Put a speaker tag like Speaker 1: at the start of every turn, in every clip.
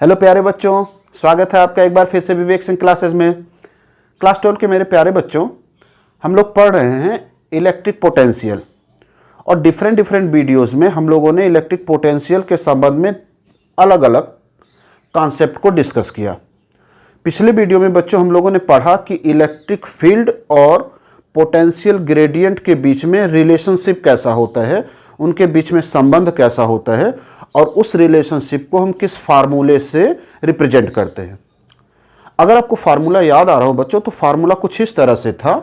Speaker 1: Hello प्यारे बच्चों, स्वागत है आपका एक बार फिर से विवेक सिंह क्लासेस में। क्लास 12 के मेरे प्यारे बच्चों, हम लोग पढ़ रहे हैं इलेक्ट्रिक पोटेंशियल और डिफरेंट वीडियोस में हम लोगों ने इलेक्ट्रिक पोटेंशियल के संबंध में अलग अलग कॉन्सेप्ट को डिस्कस किया। पिछले वीडियो में बच्चों हम लोगों ने पढ़ा कि इलेक्ट्रिक फील्ड और पोटेंशियल ग्रेडियंट के बीच में रिलेशनशिप कैसा होता है, उनके बीच में संबंध कैसा होता है और उस रिलेशनशिप को हम किस फार्मूले से रिप्रेजेंट करते हैं। अगर आपको फार्मूला याद आ रहा हो बच्चों, तो फार्मूला कुछ इस तरह से था,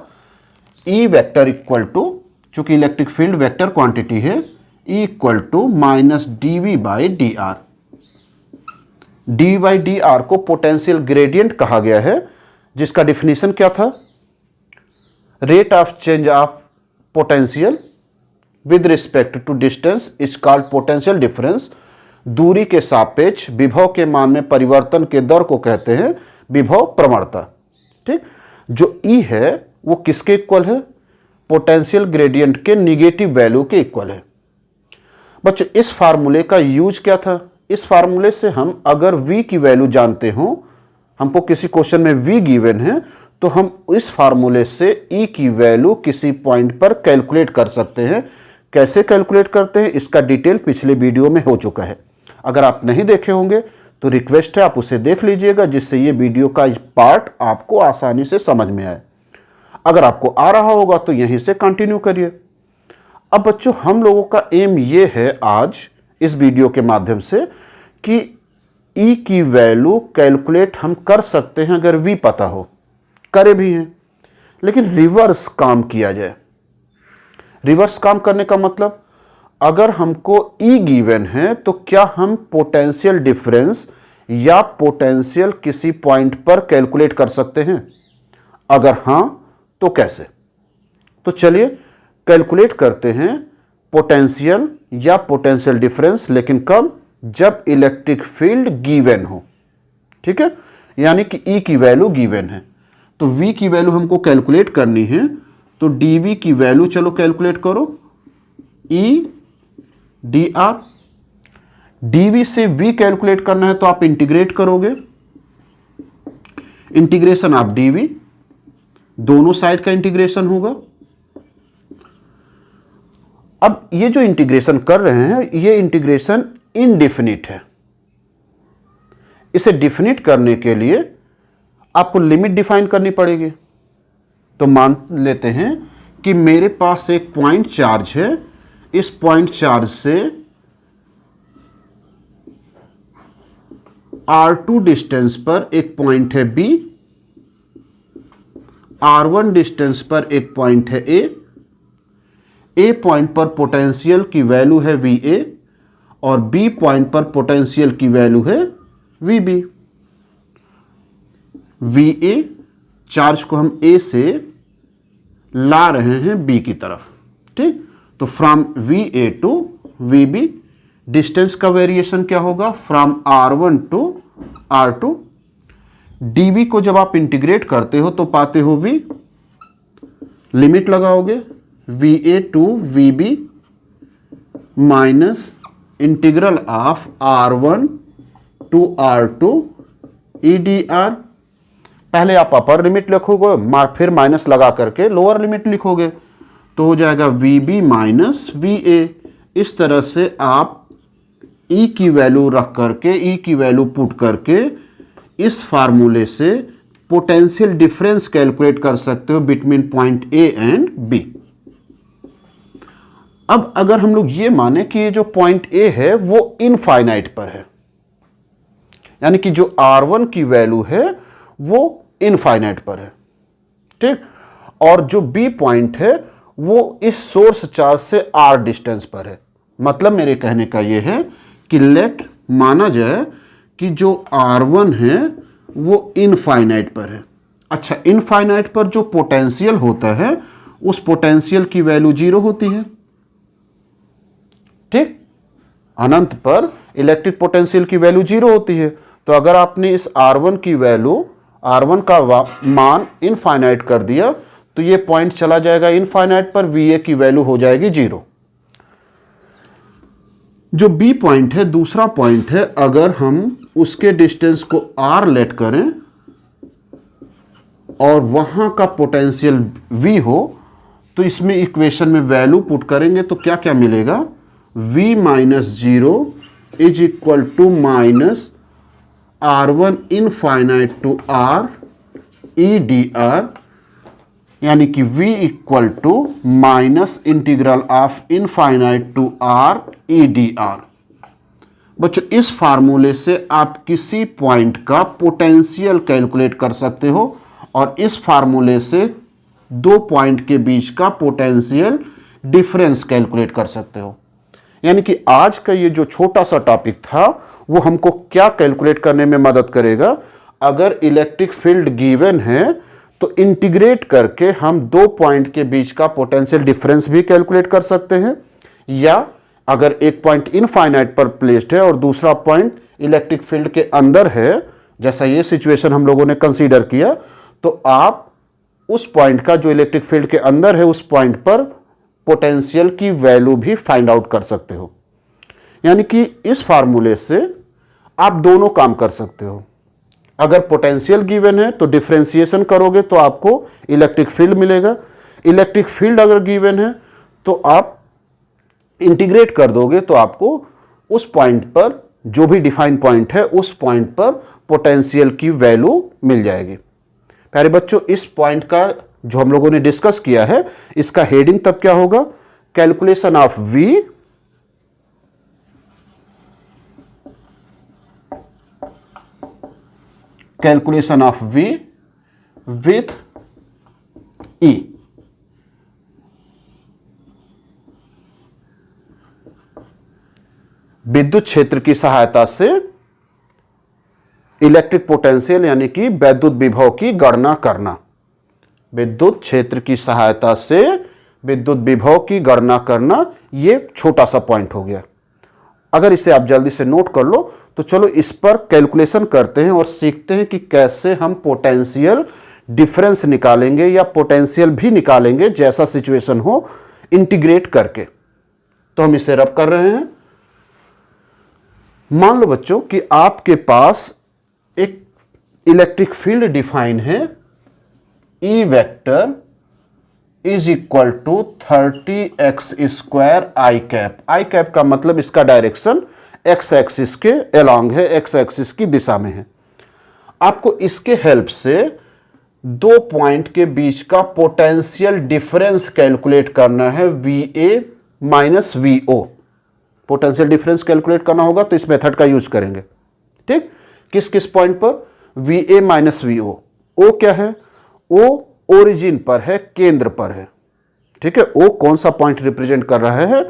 Speaker 1: E वेक्टर इक्वल टू, चूंकि इलेक्ट्रिक फील्ड वेक्टर क्वांटिटी है, E equal to minus dV by D R. D by D R को पोटेंशियल ग्रेडियंट कहा गया है, जिसका डिफिनीशन क्या था? Rate of change of potential with respect to distance is called potential difference. दूरी के सापेक्ष विभव के मान में परिवर्तन के दर को कहते हैं विभव प्रवणता। ठीक, जो E है वो किसके इक्वल है? पोटेंशियल ग्रेडियंट के निगेटिव वैल्यू के इक्वल है। बच्चों, इस फार्मूले का यूज क्या था? इस फार्मूले से हम अगर V की वैल्यू जानते हो, हमको किसी क्वेश्चन में V गिवन है, तो हम इस फार्मूले से E की वैल्यू किसी पॉइंट पर कैलकुलेट कर सकते हैं। कैसे कैलकुलेट करते हैं इसका डिटेल पिछले वीडियो में हो चुका है। अगर आप नहीं देखे होंगे तो रिक्वेस्ट है आप उसे देख लीजिएगा, जिससे ये वीडियो का पार्ट आपको आसानी से समझ में आए। अगर आपको आ रहा होगा तो यहीं से कंटिन्यू करिए। अब बच्चों, हम लोगों का एम ये है आज इस वीडियो के माध्यम से कि E की वैल्यू कैलकुलेट हम कर सकते हैं अगर V पता हो, करे भी हैं, लेकिन रिवर्स काम किया जाए। रिवर्स काम करने का मतलब, अगर हमको E गिवन है तो क्या हम पोटेंशियल डिफरेंस या पोटेंशियल किसी पॉइंट पर कैलकुलेट कर सकते हैं? अगर हां तो कैसे? तो चलिए कैलकुलेट करते हैं पोटेंशियल या पोटेंशियल डिफरेंस, लेकिन कब? जब इलेक्ट्रिक फील्ड गिवन हो। ठीक है, यानी कि E की वैल्यू गिवन है, तो V की वैल्यू हमको कैलकुलेट करनी है। तो dV की वैल्यू चलो कैलकुलेट करो, E dr। dV से V कैलकुलेट करना है तो आप इंटीग्रेट करोगे, इंटीग्रेशन ऑफ dV, दोनों साइड का इंटीग्रेशन होगा। अब ये जो इंटीग्रेशन कर रहे हैं, ये इंटीग्रेशन इनडिफिनिट है। इसे डिफिनिट करने के लिए आपको लिमिट डिफाइन करनी पड़ेगी। तो मान लेते हैं कि मेरे पास एक पॉइंट चार्ज है, इस पॉइंट चार्ज से R2 डिस्टेंस पर एक पॉइंट है B, R1 डिस्टेंस पर एक पॉइंट है A पॉइंट पर पोटेंशियल की वैल्यू है VA और B पॉइंट पर पोटेंशियल की वैल्यू है VB। VA चार्ज को हम A से ला रहे हैं B की तरफ। ठीक, तो from VA to VB distance का वेरिएशन क्या होगा? From R1 to R2। dV को जब आप इंटीग्रेट करते हो तो पाते हो V, लिमिट लगाओगे VA to VB minus integral of R1 to R2 EdR। पहले आप अपर लिमिट लिखोगे, फिर माइनस लगा करके लोअर लिमिट लिखोगे, तो हो जाएगा VB माइनस VA। इस तरह से आप E की वैल्यू रख करके, E की वैल्यू पुट करके इस फार्मूले से पोटेंशियल डिफरेंस कैलकुलेट कर सकते हो between point A and B। अब अगर हम लोग ये माने कि ये जो पॉइंट A है वो इनफाइनाइट पर है, यानी कि जो R1 की वैल्यू है वो इनफाइनाइट पर है। ठीक, और जो B पॉइंट है वो इस सोर्स चार्ज से R डिस्टेंस पर है। मतलब मेरे कहने का ये है कि लेट माना जाए कि जो R1 है वो इनफाइनाइट पर है। अच्छा, इनफाइनाइट पर जो पोटेंशियल होता है उस पोटेंशियल की वैल्यू 0 होती है। ठीक, अनंत पर इलेक्ट्रिक पोटेंशियल की वैल्यू 0 होती है। तो अगर आपने इस R1 की वैल्यू, R1 का मान इनफाइनाइट कर दिया तो ये पॉइंट चला जाएगा इनफाइनाइट पर, VA की वैल्यू हो जाएगी 0। जो B पॉइंट है, दूसरा पॉइंट है, अगर हम उसके डिस्टेंस को r लेट करें और वहां का पोटेंशियल v हो, तो इसमें इक्वेशन में वैल्यू पुट करेंगे तो क्या क्या मिलेगा, v minus 0 is equal to minus r1 infinite to r e D R, यानी कि v equal to minus integral of infinite to r e D R. बच्चों इस फार्मूले से आप किसी पॉइंट का पोटेंशियल कैलकुलेट कर सकते हो और इस फार्मूले से दो पॉइंट के बीच का पोटेंशियल डिफरेंस कैलकुलेट कर सकते हो। यानी कि आज का ये जो छोटा सा टॉपिक था वो हमको क्या कैलकुलेट करने में मदद करेगा, अगर इलेक्ट्रिक फील्ड गिवन है तो इंटीग्रेट करके हम दो पॉइंट के बीच का पोटेंशियल डिफरेंस भी कैलकुलेट कर सकते हैं, या अगर एक पॉइंट इनफाइनाइट पर प्लेस्ड है और दूसरा पॉइंट इलेक्ट्रिक फील्ड के अंदर है, जैसा ये सिचुएशन हम लोगों ने कंसीडर किया, तो आप उस पॉइंट का जो इलेक्ट्रिक फील्ड के अंदर है उस पॉइंट पर पोटेंशियल की वैल्यू भी फाइंड आउट कर सकते हो। यानी कि इस फार्मूले से आप दोनों काम कर सकते हो। अगर पोटेंशियल गिवन है तो डिफरेंशिएशन करोगे तो आपको इलेक्ट्रिक फील्ड मिलेगा, इलेक्ट्रिक फील्ड अगर गिवन है तो आप इंटीग्रेट कर दोगे तो आपको उस पॉइंट पर, जो भी डिफाइन पॉइंट है उस पॉइंट पर पोटेंशियल की वैल्यू मिल जाएगी। प्यारे बच्चों इस पॉइंट का जो हम लोगों ने डिस्कस किया है इसका हेडिंग तब क्या होगा, calculation of V calculation of V with E। विद्युत क्षेत्र की सहायता से इलेक्ट्रिक पोटेंशियल यानी कि वैद्युत विभव की गणना करना। विद्युत क्षेत्र की सहायता से विद्युत विभव की गणना करना, ये छोटा सा पॉइंट हो गया। अगर इसे आप जल्दी से नोट कर लो तो चलो इस पर कैलकुलेशन करते हैं और सीखते हैं कि कैसे हम पोटेंशियल डिफरेंस निकालेंगे या पोटेंशियल भी निकालेंगे जैसा सिचुएशन हो इंटीग्रेट करके। तो हम इसे रब कर रहे हैं। मान लो बच्चों कि आपके पास एक इलेक्ट्रिक फील्ड डिफाइन है, E vector is equal to 30x square I cap. I cap का मतलब इसका डायरेक्शन x एक्सिस के अलोंग है, x एक्सिस की दिशा में है। आपको इसके हेल्प से दो पॉइंट के बीच का पोटेंशियल डिफरेंस कैलकुलेट करना है, VA minus VO। Potential difference calculate करना होगा तो इस मेथड का यूज करेंगे। ठीक, किस किस पॉइंट पर, VA माइनस VO। O क्या है, O ओरिजिन पर है, केंद्र पर है। ठीक है, O कौन सा पॉइंट रिप्रेजेंट कर रहा है,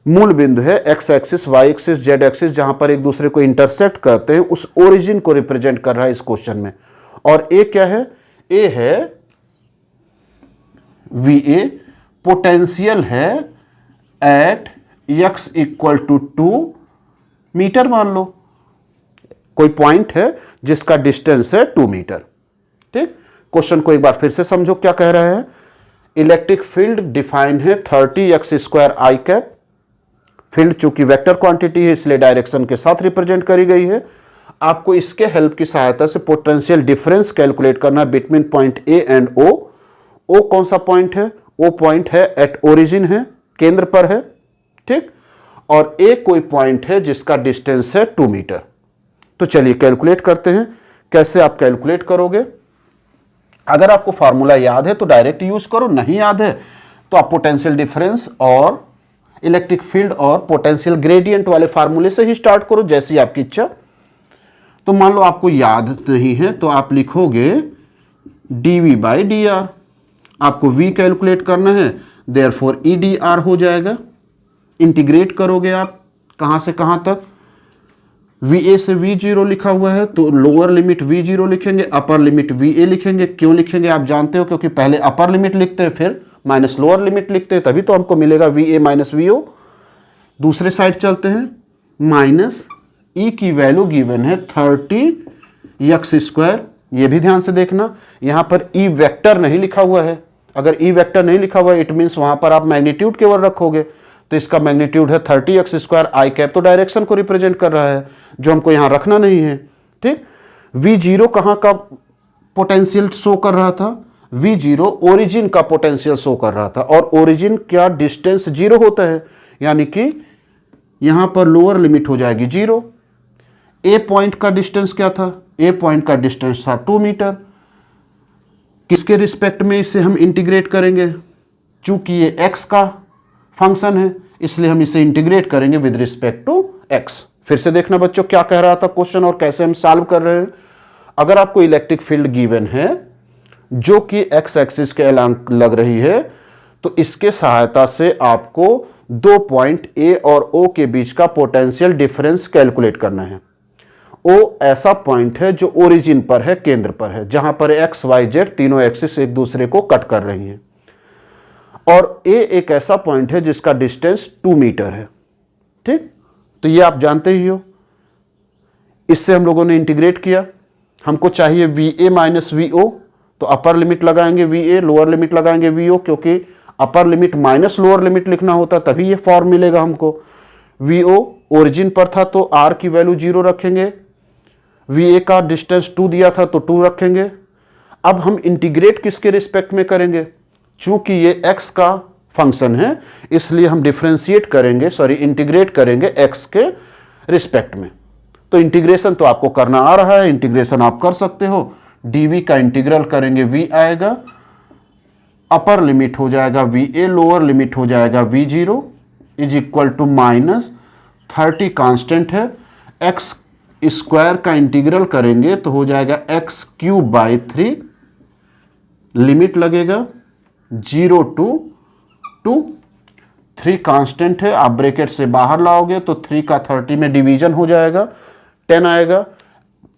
Speaker 1: मूल बिंदु है, x axis, y axis, z axis, जहां पर एक दूसरे को इंटरसेक्ट करते हैं उस ओरिजिन को रिप्रेजेंट कर रहा है इस क्वेश्चन में। और A क्या है, A है VA, पोटेंशियल है at x equal to 2 metre. मान लो कोई पॉइंट है जिसका डिस्टेंस है 2 मीटर। ठीक, क्वेश्चन को एक बार फिर से समझो क्या कह रहा है। इलेक्ट्रिक फील्ड डिफाइन है 30x square I cap. Field चूंकि वेक्टर क्वांटिटी है इसलिए डायरेक्शन के साथ रिप्रेजेंट करी गई है। आपको इसके हेल्प की सहायता से पोटेंशियल डिफरेंस कैलकुलेट करना है between point A and O। O कौन सा पॉइंट है, O पॉइंट है एट ओरिजिन है, केंद्र पर है। ठीक, और A कोई पॉइंट है जिसका डिस्टेंस है 2 मीटर। तो चलिए कैलकुलेट करते हैं। कैसे आप कैलकुलेट करोगे, अगर आपको फार्मूला याद है तो डायरेक्ट यूज करो, नहीं याद है तो आप पोटेंशियल डिफरेंस और इलेक्ट्रिक फील्ड और पोटेंशियल ग्रेडियंट वाले फार्मूले से ही स्टार्ट करो, जैसी आपकी इच्छा। तो मान लो आपको याद नहीं है तो आप लिखोगे dV बाई dr। आपको V कैलकुलेट करना है, देयरफॉर E dr हो जाएगा। इंटीग्रेट करोगे आप कहां से कहां तक, VA से V0 लिखा हुआ है तो लोअर लिमिट V0 लिखेंगे, अपर लिमिट VA लिखेंगे। क्यों लिखेंगे आप जानते हो, क्योंकि पहले अपर लिमिट लिखते हैं फिर माइनस लोअर लिमिट लिखते हैं, तभी तो हमको मिलेगा VA माइनस VO। दूसरे साइड चलते हैं, माइनस E की वैल्यू गिवन है 30x स्क्वायर। ये भी ध्यान से देखना, यहां पर E वेक्टर नहीं लिखा हुआ है। अगर E वेक्टर नहीं लिखा हुआ है इट मीन्स वहां पर आप मैग्नीट्यूड केवल रखोगे, तो इसका मैग्नीट्यूड है 30x स्क्वायर आई कैप, तो डायरेक्शन को रिप्रेजेंट कर रहा है। जो हमको यहाँ रखना नहीं है। ठीक, V0 कहाँ का पोटेंशियल शो कर रहा था? V0 ओरिजिन का पोटेंशियल शो कर रहा था, और ओरिजिन क्या डिस्टेंस 0 होता है, यानी कि यहां पर लोअर लिमिट हो जाएगी 0। ए पॉइंट का डिस्टेंस क्या था? ए पॉइंट का डिस्टेंस था 2 मीटर। किसके रिस्पेक्ट में इसे हम इंटीग्रेट करेंगे? चूंकि ये x का फंक्शन है इसलिए हम इसे इंटीग्रेट करेंगे विद रिस्पेक्ट टू x। फिर से देखना बच्चों क्या कह रहा था क्वेश्चन और कैसे हम सॉल्व कर रहे हैं। अगर आपको इलेक्ट्रिक फील्ड गिवन है जो कि x एक्सिस के अलॉन्ग लग रही है, तो इसके सहायता से आपको 2 पॉइंट A और O के बीच का पोटेंशियल डिफरेंस कैलकुलेट करना है। O ऐसा पॉइंट है जो ओरिजिन पर है, केंद्र पर है, जहां पर x, y, z तीनों एक्सिस एक दूसरे को कट कर रही हैं, और A एक ऐसा पॉइंट है जिसका डिस्टेंस 2 मीटर है। ठीक, तो ये आप जानते ही हो। इससे हम लोगों ने इंटीग्रेट किया। हमको चाहिए VA माइनस VO, तो अपर लिमिट लगाएंगे VA, लोअर लिमिट लगाएंगे VO, क्योंकि upper limit minus lower limit लिखना होता तभी ये फॉर्म मिलेगा हमको। VO ओरिजिन पर था तो R की वैल्यू 0 रखेंगे, VA का डिस्टेंस 2 दिया था तो 2 रखेंगे। अब हम इंटीग्रेट किसके रिस्पेक्ट में करेंगे? चूंकि ये x का फंक्शन है इसलिए हम डिफरेंशिएट करेंगे, इंटीग्रेट करेंगे x के रिस्पेक्ट में। तो इंटीग्रेशन तो आपको करना आ रहा है, इंटीग्रेशन आप कर सकते हो। dv का इंटीग्रल करेंगे v आएगा, अपर लिमिट हो जाएगा VA, लोअर लिमिट हो जाएगा V0 is equal to -30 constant है। x स्क्वायर का इंटीग्रल करेंगे तो हो जाएगा x³ 3, लिमिट लगेगा 0 to 2, 3 कांस्टेंट है, आप ब्रैकेट से बाहर लाओगे तो 3 का 30 में डिवीजन हो जाएगा, 10 आएगा।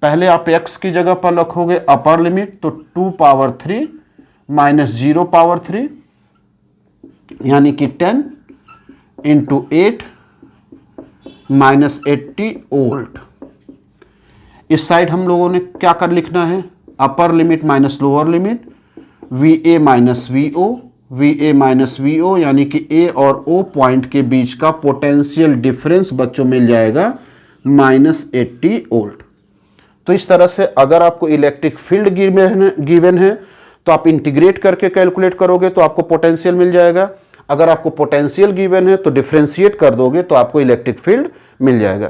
Speaker 1: पहले आप x की जगह पर रखोगे अपर लिमिट, तो 2 पावर 3 माइनस 0 पावर 3 यानी कि 10 इंटू 8 माइनस 80 वोल्ट। इस साइड हम लोगों ने क्या कर लिखना है? Upper limit minus lower limit, VA minus VO, VA minus VO यानी कि A और O पॉइंट के बीच का पोटेंशियल डिफरेंस बच्चों मिल जाएगा -80 वोल्ट। तो इस तरह से अगर आपको इलेक्ट्रिक फील्ड गिवन है तो आप इंटीग्रेट करके कैलकुलेट करोगे तो आपको पोटेंशियल मिल जाएगा। अगर आपको पोटेंशियल गिवन है तो डिफरेंशिएट कर दोगे तो आपको इलेक्ट्रिक फील्ड मिल जाएगा।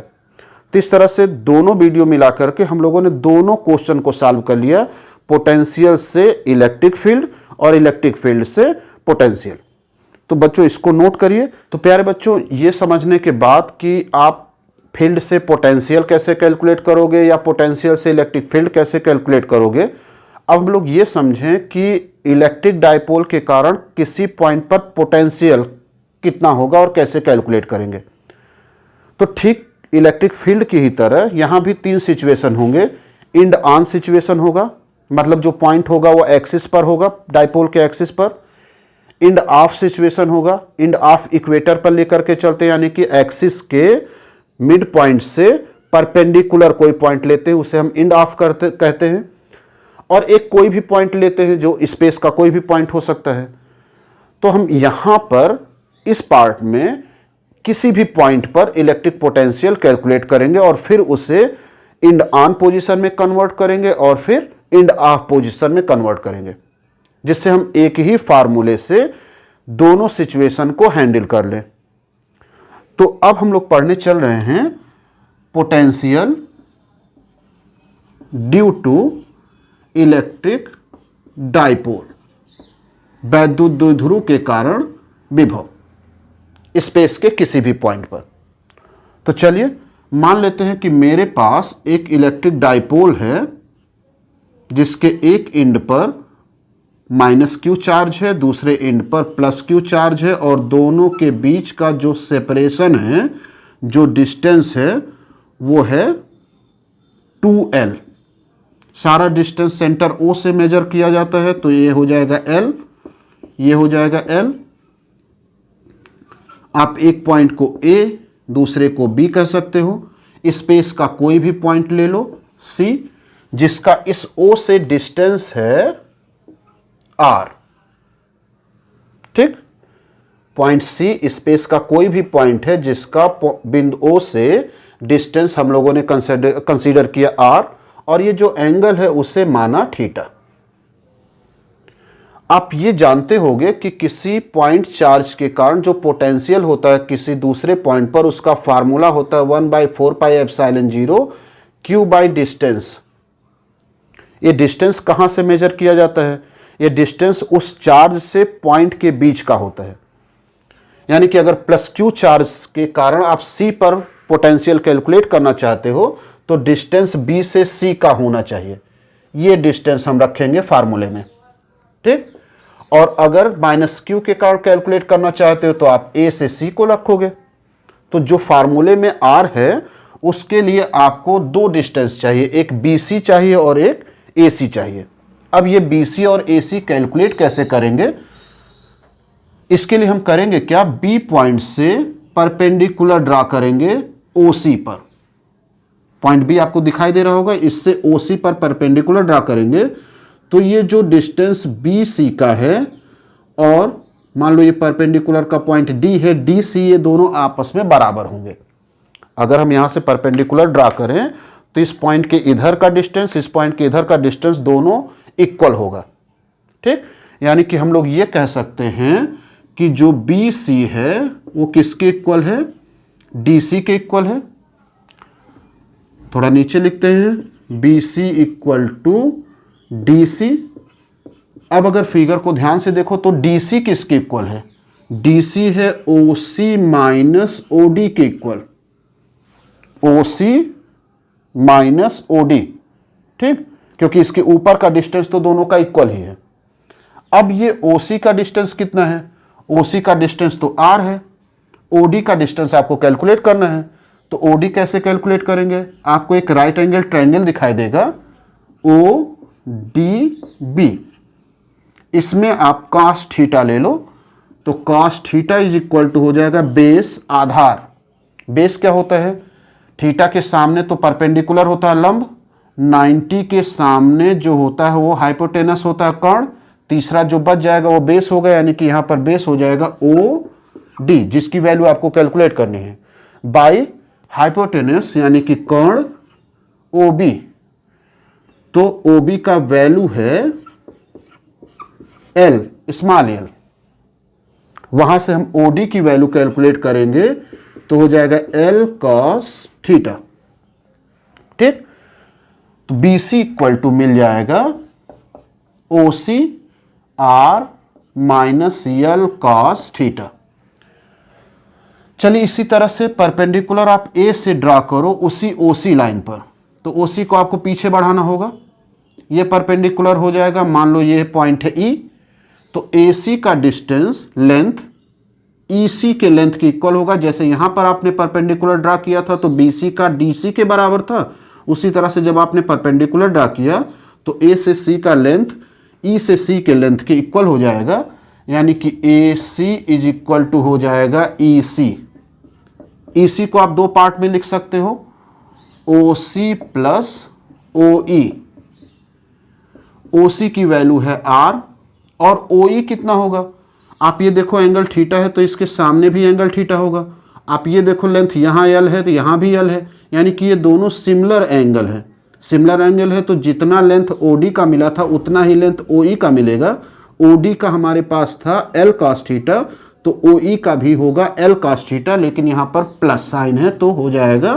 Speaker 1: तो इस तरह से दोनों वीडियो मिला करके हम लोगों ने दोनों क्वेश्चन को सॉल्व कर लिया, पोटेंशियल से इलेक्ट्रिक फील्ड और इलेक्ट्रिक फील्ड से पोटेंशियल। तो बच्चों इसको नोट करिए। तो प्यारे बच्चों, ये समझने के बाद कि आप फील्ड से पोटेंशियल कैसे कैलकुलेट करोगे या पोटेंशियल से इलेक्ट्रिक फील्ड कैसे कैलकुलेट करोगे, अब हम लोग ये समझें कि इलेक्ट्रिक डायपोल के कारण किसी पॉइंट पर पोटेंशियल कितना होगा और कैसे कैलकुलेट करेंगे। तो ठीक इलेक्ट्रिक फील्ड की ही तरह यहाँ भी 3 सिचुएशन होंगे। इंड ऑन सिचुएशन होगा, मतलब जो पॉइंट होगा वो एक्सिस पर होगा, डायपोल के एक्सिस पर। इंड ऑफ सिचुएशन होगा, इंड ऑफ इक्वेटर पर लेकर के चलते हैं, यानी कि एक्सिस के मिड पॉइंट से परपेंडिकुलर कोई पॉइंट लेते हैं उसे हम इंड ऑफ कहते हैं। और एक कोई भी पॉइंट लेते हैं जो स्पेस का कोई भी पॉइंट हो सकता है। तो हम यहां पर इस पार्ट में किसी भी पॉइंट पर इलेक्ट्रिक पोटेंशियल कैलकुलेट करेंगे और फिर उसे इंड ऑन पोजीशन में कन्वर्ट करेंगे और फिर इंड ऑफ पोजीशन में कन्वर्ट करेंगे, जिससे हम एक ही फार्मूले से दोनों सिचुएशन को हैंडल कर लें। तो अब हम लोग पढ़ने चल रहे हैं potential due to electric dipole, वैद्युत द्विध्रुव के कारण विभव स्पेस के किसी भी पॉइंट पर। तो चलिए मान लेते हैं कि मेरे पास एक इलेक्ट्रिक डायपोल है जिसके एक एंड पर -q चार्ज है, दूसरे एंड पर +q चार्ज है, और दोनों के बीच का जो सेपरेशन है, जो डिस्टेंस है, वो है 2l। सारा डिस्टेंस सेंटर O से मेजर किया जाता है, तो ये हो जाएगा l, ये हो जाएगा l। आप एक पॉइंट को A, दूसरे को B कह सकते हो। स्पेस का कोई भी पॉइंट ले लो C, जिसका इस O से डिस्टेंस है R। ठीक, पॉइंट C स्पेस का कोई भी पॉइंट है जिसका बिंदु O से डिस्टेंस हम लोगों ने कंसीडर किया r, और ये जो एंगल है उसे माना थीटा। आप ये जानते होंगे कि किसी पॉइंट चार्ज के कारण जो पोटेंशियल होता है किसी दूसरे पॉइंट पर, उसका फार्मूला होता है 1/4πε0 q बाई डिस्टेंस। ये डिस्टेंस कहाँ से मेजर किया जाता है? ये डिस्टेंस उस चार्ज से पॉइंट के बीच का होता है। यानी कि अगर प्लस क्यू चार्ज के कारण आप सी पर पोटेंशियल कैलकुलेट करना चाहते हो तो डिस्टेंस बी से सी का होना चाहिए। ये डिस्टेंस हम रखेंगे फार्मूले में, ठीक। और अगर माइनस क्यू के कारण कैलकुलेट करना चाहते हो तो आप ए से सी को रखोगे। तो जो फार्मूले में आर है उसके लिए आपको दो डिस्टेंस चाहिए, एक बी सी चाहिए और एक ए सी चाहिए। अब ये बी सी और ए सी कैलकुलेट कैसे करेंगे? इसके लिए हम करेंगे क्या, बी पॉइंट से परपेंडिकुलर ड्रा करेंगे ओ सी पर। पॉइंट बी आपको दिखाई दे रहा होगा, इससे ओ सी पर परपेंडिकुलर ड्रा करेंगे तो ये जो डिस्टेंस बी सी का है और मान लो ये परपेंडिकुलर का पॉइंट डी है, डी सी, ये दोनों आपस में बराबर होंगे। अगर हम यहां से परपेंडिकुलर ड्रा करें तो इस पॉइंट के इधर का डिस्टेंस, इस पॉइंट के इधर का डिस्टेंस दोनों इक्वल होगा, ठीक। यानी कि हम लोग ये कह सकते हैं कि जो बी सी है वो किसके इक्वल है? डी सी के इक्वल है। थोड़ा नीचे लिखते हैं, B C equal to D C. अब अगर फिगर को ध्यान से देखो तो डी सी किसके इक्वल है? डी सी है ओ सी माइनस ओ डी के इक्वल, ओ सी माइनस ओ डी, ठीक, क्योंकि इसके ऊपर का डिस्टेंस तो दोनों का इक्वल ही है। अब ये ओ सी का डिस्टेंस कितना है? ओ सी का डिस्टेंस तो आर है, ओ डी का डिस्टेंस आपको कैलकुलेट करना है। तो ओ डी कैसे कैलकुलेट करेंगे? आपको एक राइट एंगल ट्रायंगल दिखाई देगा ओ डी बी, इसमें आप cos थीटा ले लो तो cos theta is equal to हो जाएगा बेस आधार। बेस क्या होता है? थीटा के सामने तो परपेंडिकुलर होता है लंब, 90 के सामने जो होता है वो हाइपोटेनस होता है कर्ण, तीसरा जो बच जाएगा वो बेस होगा, यानी कि यहां पर बेस हो जाएगा ओ डी, जिसकी वैल्यू आपको कैलकुलेट करनी है, बाई हाइपोटेनस यानी कि कर्ण ओ बी। तो ओ बी का वैल्यू है एल, स्मॉल एल। वहां से हम ओ डी की वैल्यू कैलकुलेट करेंगे तो हो जाएगा एल कॉस थीटा, ठीक। तो बी सी इक्वल टू मिल जाएगा O C R minus L cos theta. चलिए इसी तरह से परपेंडिकुलर आप ए से ड्रा करो उसी ओ सी लाइन पर। तो ओ सी को आपको पीछे बढ़ाना होगा, ये परपेंडिकुलर हो जाएगा, मान लो ये पॉइंट है ई, तो ए सी का डिस्टेंस लेंथ ई सी के लेंथ के इक्वल होगा। जैसे यहां पर आपने परपेंडिकुलर ड्रा किया था तो बी सी का डी सी के बराबर था, उसी तरह से जब आपने परपेंडिकुलर ड्रा किया तो ए से सी का लेंथ ई से सी के लेंथ के इक्वल हो जाएगा, यानी कि ए सी इज इक्वल टू हो जाएगा ई सी। ई सी को आप दो पार्ट में लिख सकते हो, ओ सी प्लस ओ ई। ओ सी की वैल्यू है आर और ओ ई कितना होगा? आप ये देखो एंगल थीटा है तो इसके सामने भी एंगल थीटा होगा। आप ये देखो लेंथ यहाँ एल है तो यहाँ भी एल है, यानी कि ये दोनों सिमिलर एंगल है। सिमिलर एंगल है तो जितना लेंथ ओ डी का मिला था उतना ही लेंथ ओ ई का मिलेगा। ओ डी का हमारे पास था एल कॉस थीटा, तो ओ ई का भी होगा एल कॉस थीटा, लेकिन यहाँ पर प्लस साइन है तो हो जाएगा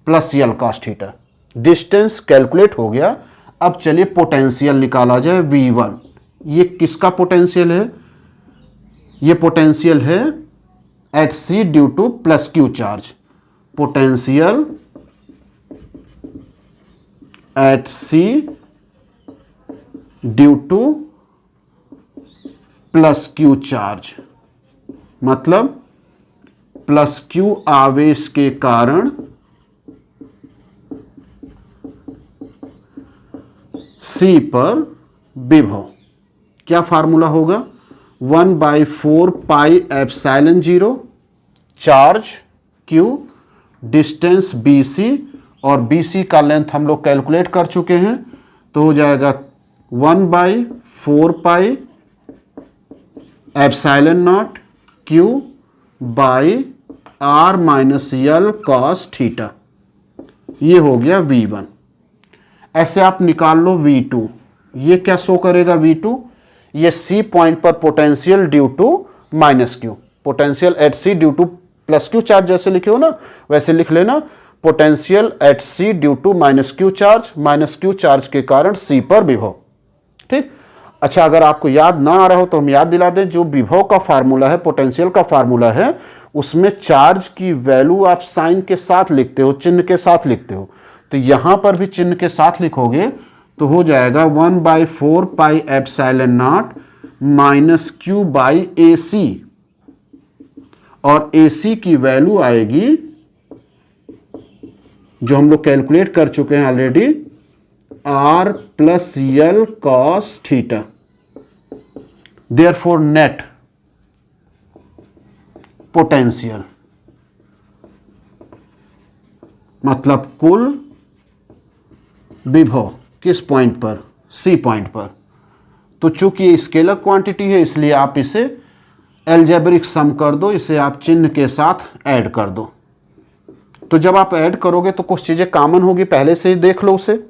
Speaker 1: plus L cos theta. Distance calculate हो गया। अब चलिए पोटेंशियल निकाला जाए V1। ये किसका पोटेंशियल है? ये पोटेंशियल है at C due to plus Q charge. Potential at C due to plus Q charge, मतलब प्लस क्यू आवेश के कारण सी पर विभव। क्या फार्मूला होगा? 1/4πε0 charge Q, distance B C, और बी सी का लेंथ हम लोग कैलकुलेट कर चुके हैं तो हो जाएगा 1/4πε0 Q by R minus L cos theta. ये हो गया V1। ऐसे आप निकाल लो V2, ये क्या शो करेगा V2, ये C पॉइंट पर potential due to minus Q, potential at C due to plus Q charge, जैसे लिखे हो ना वैसे लिख लेना, potential at C due to minus Q charge के कारण C पर विभव। ठीक। अच्छा, अगर आपको याद ना आ रहा हो तो हम याद दिला दें, जो विभव का फार्मूला है, पोटेंशियल का फार्मूला है, उसमें चार्ज की वैल्यू आप साइन के साथ लिखते हो, चिन्ह के साथ लिखते हो, तो यहां पर भी चिन्ह के साथ लिखोगे तो हो जाएगा 1/4 pi epsilon naught minus Q by A C, और ए सी की वैल्यू आएगी जो हम लोग कैलकुलेट कर चुके हैं ऑलरेडी, आर प्लस यल cos theta. Therefore net potential मतलब कुल विभव किस पॉइंट पर, सी पॉइंट पर। तो चूंकि ये स्केलर क्वांटिटी है इसलिए आप इसे एल्जेब्रिक सम कर दो, इसे आप चिन्ह के साथ ऐड कर दो। तो जब आप ऐड करोगे तो कुछ चीजें कॉमन होगी, पहले से ही देख लो उसे।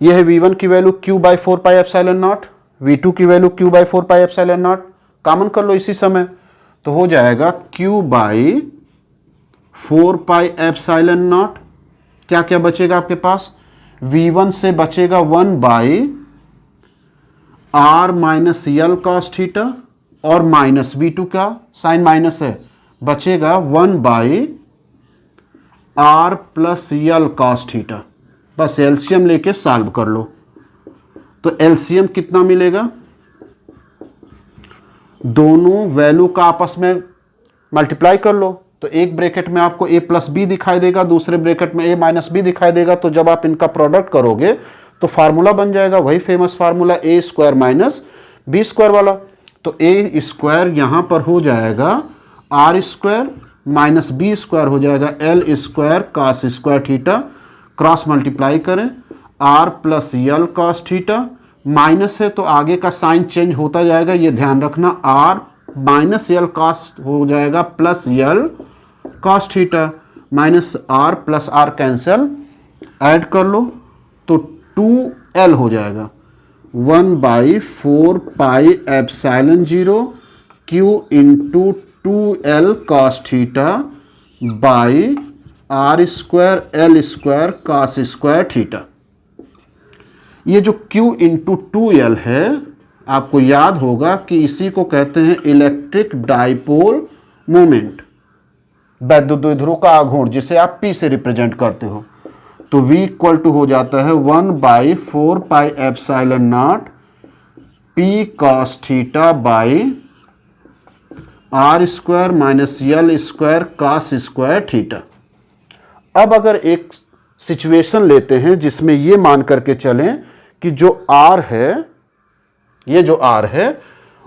Speaker 1: यह है V1 की value Q/4 pi epsilon not, V2 की value Q/4 pi epsilon not, common कर लो इसी समय, तो हो जाएगा Q/4 पाई एप्सिलॉन नॉट। क्या क्या बचेगा आपके पास, V1 से बचेगा 1/r माइनस यल कॉस थीटा, और माइनस V2 का साइन माइनस है, बचेगा 1/r प्लस यल कॉस थीटा। बस एलसीएम लेके सॉल्व कर लो, तो एलसीएम कितना मिलेगा, दोनों वैल्यू का आपस में मल्टीप्लाई कर लो, तो एक ब्रैकेट में आपको a प्लस बी दिखाई देगा, दूसरे ब्रैकेट में a माइनस बी दिखाई देगा। तो जब आप इनका प्रोडक्ट करोगे तो फार्मूला बन जाएगा वही famous formula a square minus B square वाला। तो a स्क्वायर यहां पर हो जाएगा R square minus B square हो जाएगा L square cos square theta, cross multiply करें, आर प्लस यल कॉस थीटा, माइनस है तो आगे का साइन चेंज होता जाएगा, ये ध्यान रखना, आर माइनस यल कॉस हो जाएगा प्लस यल cos theta, minus r plus r cancel, add कर लो तो 2l हो जाएगा, 1/4 pi epsilon 0 q into 2l cos theta by r square l square cos square theta. ये जो q इंटू 2l है, आपको याद होगा कि इसी को कहते हैं इलेक्ट्रिक डाइपोल मोमेंट, वैद्युत द्विध्रुव का आघूर्ण, जिसे आप P से रिप्रेजेंट करते हो। तो V इक्वल टू हो जाता है 1/4 pi epsilon naught P cos theta by r square minus l square cos square theta. अब अगर एक सिचुएशन लेते हैं जिसमें ये मान करके चलें कि जो R है, ये जो R है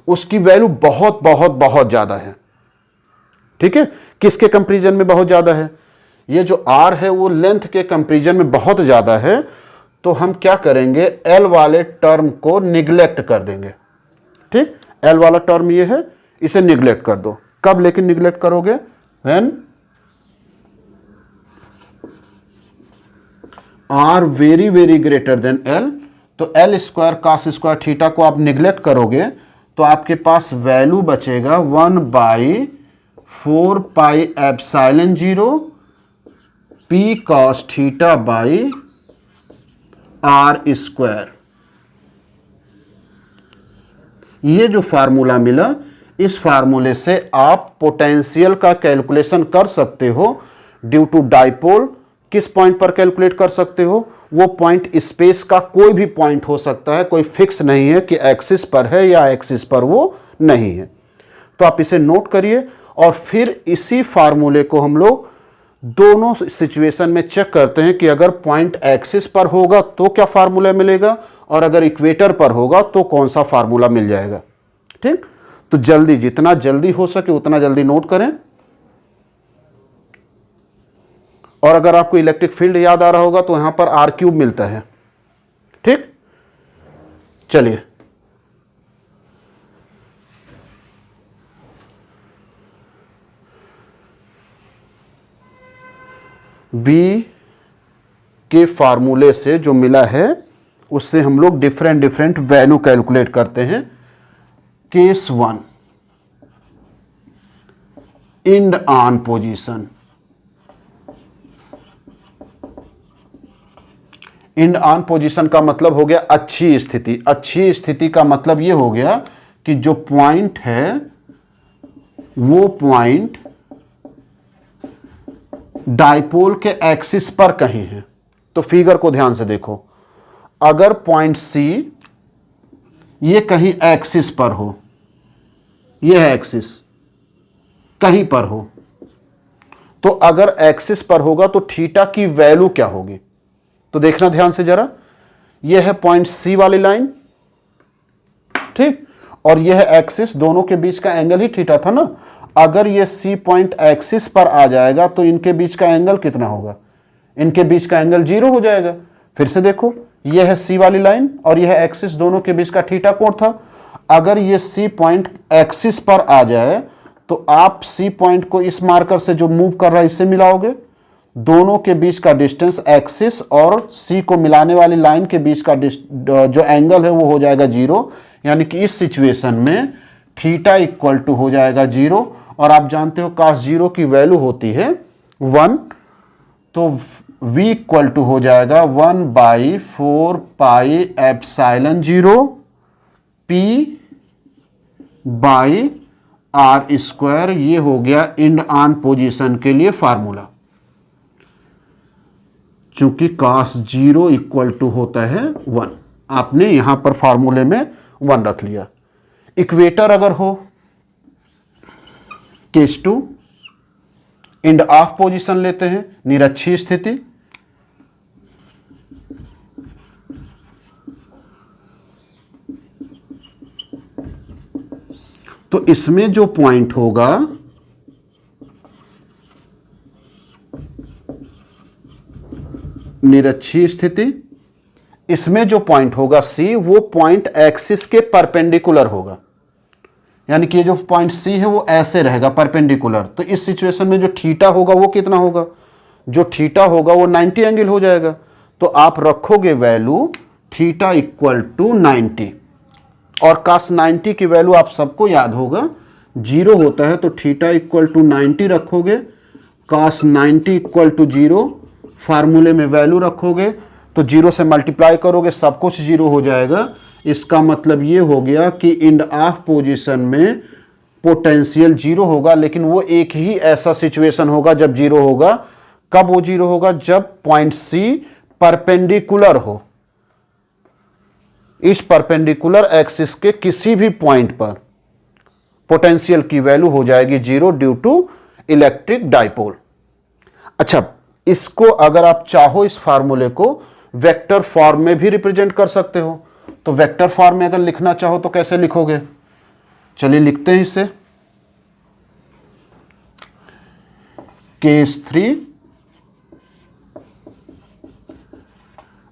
Speaker 1: उसकी वैल्यू बहुत बहुत बहुत ज्यादा है। ठीक है, किसके कंपैरिजन में बहुत ज्यादा है, ये जो R है वो लेंथ के कंपैरिजन में बहुत ज्यादा है। तो हम क्या करेंगे, L वाले टर्म को निग्लेक्ट कर देंगे। ठीक, L वाला टर्म ये है, इसे निग्लेक्ट कर दो। कब लेकिन निग्लेक्ट करोगे, when R very very greater than L। तो L square cos square theta को आप निग्लेक्ट करोगे तो आपके पास वैल्यू बचेगा 1/4 pi epsilon 0 P cos theta by r square. ये जो फार्मूला मिला, इस फार्मूले से आप पोटेंशियल का कैलकुलेशन कर सकते हो ड्यू टू डाइपोल। किस पॉइंट पर कैलकुलेट कर सकते हो, वो पॉइंट स्पेस का कोई भी पॉइंट हो सकता है, कोई फिक्स नहीं है कि एक्सिस पर है या एक्सिस पर वो नहीं है। तो आप इसे नोट करिए और फिर इसी फार्मूले को हम लोग दोनों सिचुएशन में चेक करते हैं कि अगर पॉइंट एक्सिस पर होगा तो क्या फार्मूला मिलेगा और अगर इक्वेटर पर होगा तो कौन सा फार्मूला मिल जाएगा। ठीक, तो जल्दी, जितना जल्दी हो सके उतना जल्दी नोट करें। और अगर आपको इलेक्ट्रिक फील्ड याद आ रहा होगा तो यहां पर R³ मिलता है। ठीक, चलिए V के फार्मूले से जो मिला है उससे हम लोग डिफरेंट डिफरेंट वैल्यू कैलकुलेट करते हैं। Case 1, end on position. End on position का मतलब हो गया अच्छी स्थिति। अच्छी स्थिति का मतलब यह हो गया कि जो पॉइंट है वो पॉइंट डाइपोल के एक्सिस पर कहीं है। तो फिगर को ध्यान से देखो, अगर पॉइंट सी ये कहीं एक्सिस पर हो, ये है एक्सिस, कहीं पर हो, तो अगर एक्सिस पर होगा तो थीटा की वैल्यू क्या होगी? तो देखना ध्यान से जरा, यह है पॉइंट सी वाली लाइन, ठीक, और यह है एक्सिस, दोनों के बीच का एंगल ही थीटा था ना। अगर यह सी पॉइंट एक्सिस पर आ जाएगा तो इनके बीच का एंगल कितना होगा? इनके बीच का एंगल 0 हो जाएगा। फिर से देखो, यह है सी वाली लाइन और यह है एक्सिस, दोनों के बीच का थीटा कोण था। अगर यह सी पॉइंट एक्सिस पर आ जाए तो आप सी पॉइंट को इस मार्कर से जो मूव कर रहा है इससे मिलाओगे, दोनों के बीच का डिस्टेंस एक्सिस और सी को मिलाने वाली लाइन के बीच का जो एंगल है वो हो जाएगा 0। यानी कि इस सिचुएशन में थीटा इक्वल टू हो जाएगा 0। और आप जानते हो cos 0 की वैल्यू होती है 1, तो v इक्वल टू हो जाएगा 1/4 pi epsilon 0 p by r square. ये हो गया इंड ऑन पोजीशन के लिए फार्मूला। चूंकि cos 0 इक्वल टू होता है 1, आपने यहां पर फार्मूले में 1 रख लिया। इक्वेटर अगर हो, केस 2, इंड ऑफ पोजीशन लेते हैं, निरक्षीय स्थिति। तो इसमें जो पॉइंट होगा निरक्षीय स्थिति, इसमें जो पॉइंट होगा सी, वो पॉइंट एक्सिस के परपेंडिकुलर होगा। यानी कि ये जो पॉइंट सी है वो ऐसे रहेगा परपेंडिकुलर। तो इस सिचुएशन में जो थीटा होगा वो कितना होगा? जो थीटा होगा वो 90 एंगल हो जाएगा। तो आप रखोगे वैल्यू थीटा इक्वल टू 90, और cos 90 की वैल्यू आप सबको याद होगा 0 होता है। तो थीटा इक्वल टू 90 रखोगे, cos 90 इक्वल टू 0, फार्मूले में वैल्यू रखोगे तो 0 से मल्टीप्लाई करोगे, सब कुछ 0 हो जाएगा। इसका मतलब ये हो गया कि इंड ऑफ पोजीशन में पोटेंशियल 0 होगा, लेकिन वो एक ही ऐसा सिचुएशन होगा जब 0 होगा। कब वो 0 होगा? जब पॉइंट सी परपेंडिकुलर हो, इस परपेंडिकुलर एक्सिस के किसी भी पॉइंट पर पोटेंशियल की वैल्यू हो जाएगी 0 ड्यू टू इलेक्ट्रिक डाइपोल। अच्छा, इसको अगर आप चाहो इस फार्मूले को वेक्टर फॉर्म में भी रिप्रेजेंट कर सकते हो। तो वेक्टर फॉर्म में अगर लिखना चाहो तो कैसे लिखोगे? चलिए लिखते हैं इसे। केस 3,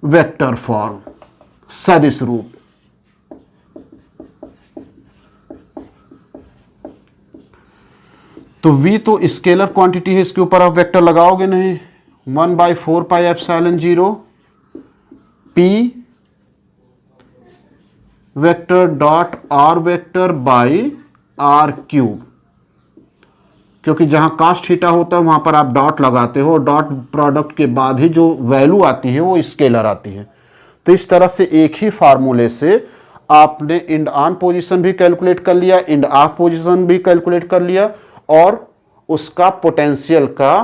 Speaker 1: वेक्टर फॉर्म, सदिश रूप। तो v तो स्केलर क्वांटिटी है, इसके ऊपर आप वेक्टर लगाओगे नहीं। 1/4 pi epsilon 0 p vector dot r vector by r cube. क्योंकि जहां cos थीटा होता है वहां पर आप डॉट लगाते हो, डॉट प्रोडक्ट के बाद ही जो वैल्यू आती है वो स्केलर आती है। तो इस तरह से एक ही फार्मूले से आपने इंड ऑन पोजीशन भी कैलकुलेट कर लिया, इंड ऑफ पोजीशन भी कैलकुलेट कर लिया, और उसका पोटेंशियल का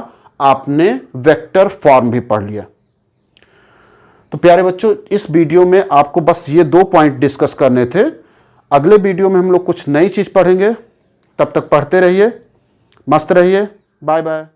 Speaker 1: आपने वेक्टर फॉर्म भी पढ़ लिया। तो प्यारे बच्चों, इस वीडियो में आपको बस ये 2 पॉइंट डिस्कस करने थे। अगले वीडियो में हम लोग कुछ नई चीज पढ़ेंगे। तब तक पढ़ते रहिए, मस्त रहिए, बाय बाय।